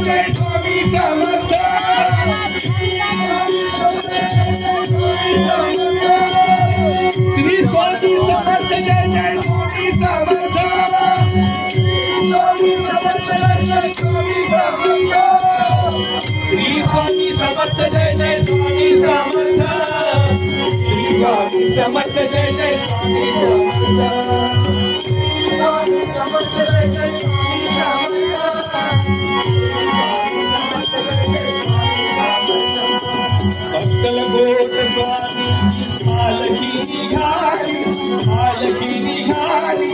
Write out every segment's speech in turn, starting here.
जय स्वामी समर्थ श्री स्वामी समर्थ जय जय स्वामी समर्थ स्वामी समर्थ जय जय स्वामी समर्थ श्री स्वामी समर्थ जय जय स्वामी समर्थ श्री स्वामी समर्थ जय जय स्वामी समर्थ स्वामी समर्थ जय जय स्वामी समर्थ भक्तल गोट स्वामी पालखी निघाली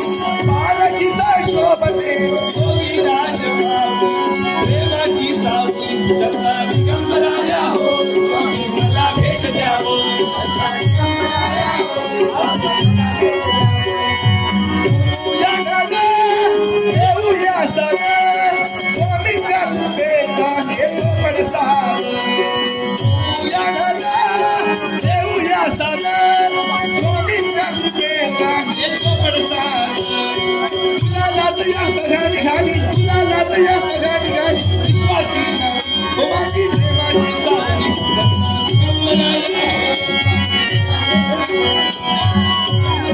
पालखीचा शोभते योगी राजबाबू प्रेमाची सावली जगता दिगंबराया हो स्वामी मला भेट द्यावो या गाणे देऊया सगळे स्वामीच्या कृपेचा हेतू पडसाद या गाणे देऊया सगळे स्वामीच्या कृपेचा हेतू पडसाद तुला लाजया घरी खाली तुला लाजया